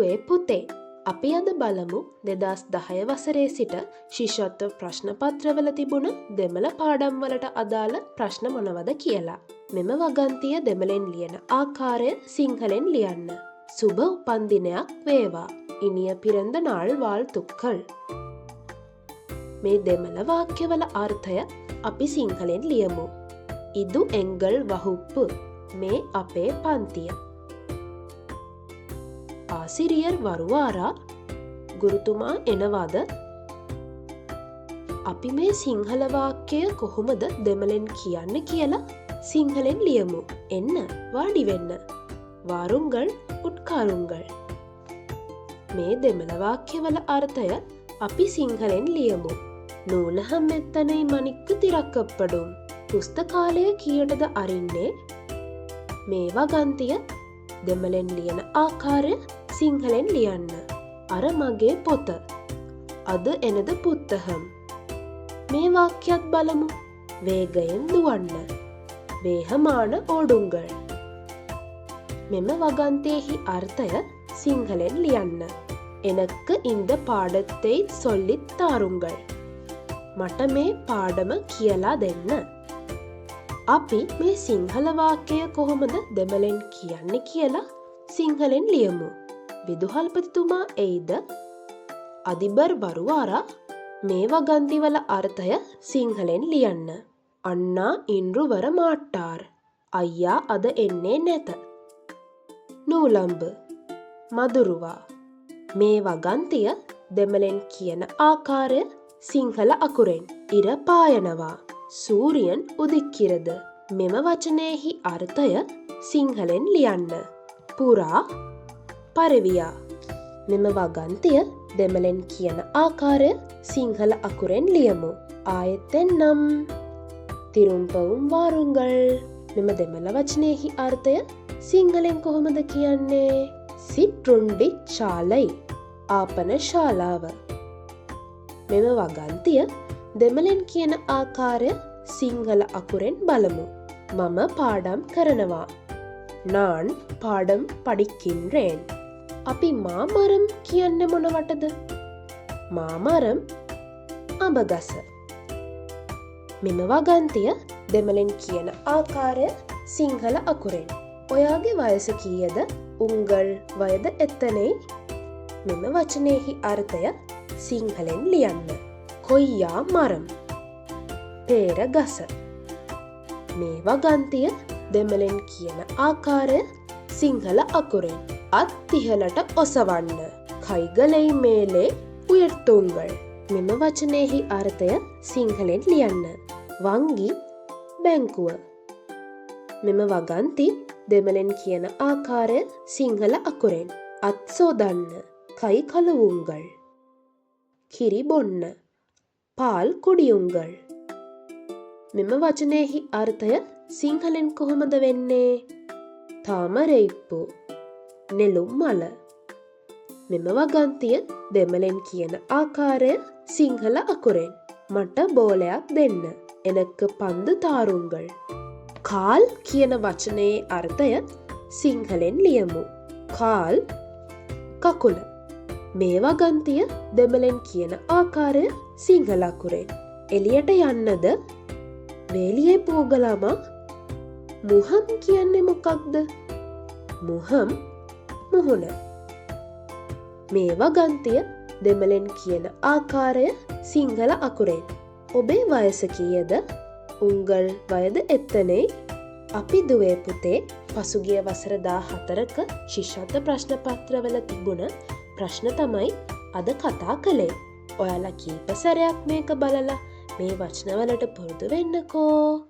දුවේ පුතේ. අපි අද බලමු 2010 වසරේ සිට ශිෂ්‍යත්ව ප්‍රශ්න පත්‍රවල තිබුණ දෙමළ පාඩම් වලට අදාළ ප්‍රශ්න මොනවද කියලා. මෙම වගන්තිය දෙමළෙන් ලියන ආකාරය සිංහලෙන් ලියන්න. සුබ උපන්දිනයක් වේවා. ඉනිය පිරඳ නාள் வாழ்த்துக்கள். මේ දෙමළ වාක්‍යවල අර්ථය අපි සිංහලෙන් ලියමු. ඉදු එංගල් වහුප්පු. මේ අපේ පන්තිය. ආසිරියර් වරුවාරා ගුරුතුමා එනවාද? අපි මේ සිංහල වාක්‍යය කොහොමද දෙමළෙන් කියන්න කියලා සිංහලෙන් ලියමු. එන්න වාඩි වෙන්න. වාරුංගල් උට්කාරුංගල්. මේ දෙමළ වාක්‍යවල අර්ථය අපි සිංහලෙන් ලියමු. නූලහම් එත්තனை மணிக்கு திறக்கப்படும். පුස්තකාලය කීයටද අරින්නේ? මේ වගන්තිය දෙමළෙන් ලියන ආකාරය සිංහලෙන් ලියන්න. අර මගේ පොත. අද එනද පුත්තහම්. මේ වාක්‍යත් බලමු. වේගයෙන් දුවන්න. වේහමාන ඕඩුංගල්. මෙම වගන්තයෙහි අර්ථය සිංහලෙන් ලියන්න. එනක්ක ඉන්ද පාඩත්තෙයි සොල්ලිත් තාරුංගල්. මට මේ පාඩම කියලා දෙන්න. අපි මේ සිංහල වාක්‍යය කොහොමද දෙමළෙන් කියන්න කියලා සිංහලෙන් ලියමු. විදුහල්පතිතුමා එයිද? අදිබර් වරුවාරා. මේ වගන්තිවල අර්ථය සිංහලෙන් ලියන්න. අන්නා ඉන්රුවර මාට්ටාර්. අයියා අද එන්නේ නැත. නූලම්බ මදුරුවා. මේ වගන්තිය දෙමළෙන් කියන ආකාරය සිංහල අකුරෙන්. ඉර පායනවා. සූරියන් උදික්කිරද. මෙම වචනයෙහි අර්ථය සිංහලෙන් ලියන්න. පුරා පරවියා. මෙම වගන්තිය දෙමළෙන් කියන ආකාරය සිංහල අකුරෙන් ලියමු. ආයෙත්තෙන් නම් තිරුම්පවුම් වාරුංගල්. මෙම දෙමළ වචනයෙහි අර්ථය සිංහලෙන් කොහොමද කියන්නේ? සිට්රුන්ඩි ශාලයි. ආපන ශාලාව. මෙම වගන්තිය දෙමළෙන් කියන ආකාරය සිංහල අකුරෙන් බලමු. මම පාඩම් කරනවා. නාන් පාඩම් පඩික්කින්රේන්. අපි මාමරම් කියන්න මොනවටද? මාමරම් අඹගස. මෙම වගන්තිය දෙමළෙන් කියන ආකාරය සිංහල අකුරෙන්. ඔයාගේ වයස කීයද? උංගල් වයද එත්තනෙයි. මෙම වචනයෙහි අර්ථය සිංහලෙන් ලියන්න. කොයියා මරම්. පේර ගස. මේ වගන්තිය දෙමළෙන් කියන ආකාරය සිංහල අකුරෙන්. අත් තිහලට ඔසවන්න. කයිගලයි මේලේ උයර්තුංගල්. මෙම වචනයෙහි අර්ථය සිංහලෙන් ලියන්න. වංගි බැංකුව. මෙම වගන්ති දෙමළෙන් කියන ආකාරය සිංහල අකුරෙන්. අත් සෝදන්න. කයි කලවුංගල්. කිරි බොන්න. පාල් කුඩියුංගල්. මෙම වචනයෙහි අර්ථය සිංහලෙන් කොහොමද වෙන්නේ? තාමරෙයිප්පු. නෙළුම් මල. මෙම වගන්තිය දෙමළෙන් කියන ආකාරය සිංහල අකුරෙන්. මට බෝලයක් දෙන්න. එනක්ක පන්දු තාරුංගල්. කාල් කියන වචනයේ අර්ථය සිංහලෙන් ලියමු. කාල් කකුල. මේ වගන්තිය දෙමළෙන් කියන ආකාරය සිංහල අකුරෙන්. එලියට යන්නද? වේලියේ පෝගලම. මුහම් කියන්නේ මොකක්ද? මුහම් මුහුණ. මේ වගන්තිය දෙමළෙන් කියන ආකාරය සිංහල අකුරෙන්. ඔබේ වයස කීයද? උංගල් වයද එත්තනෙයි. අපි දුවේ පුතේ පසුගිය වසර 14ක ශිෂ්‍යත්ව ප්‍රශ්න පත්‍රවල තිබුණ ප්‍රශ්න තමයි අද කතා කළේ. ඔයාලා කීප සැරයක් මේක බලලා මේ වචනවලට පුරුදු වෙන්නකෝ.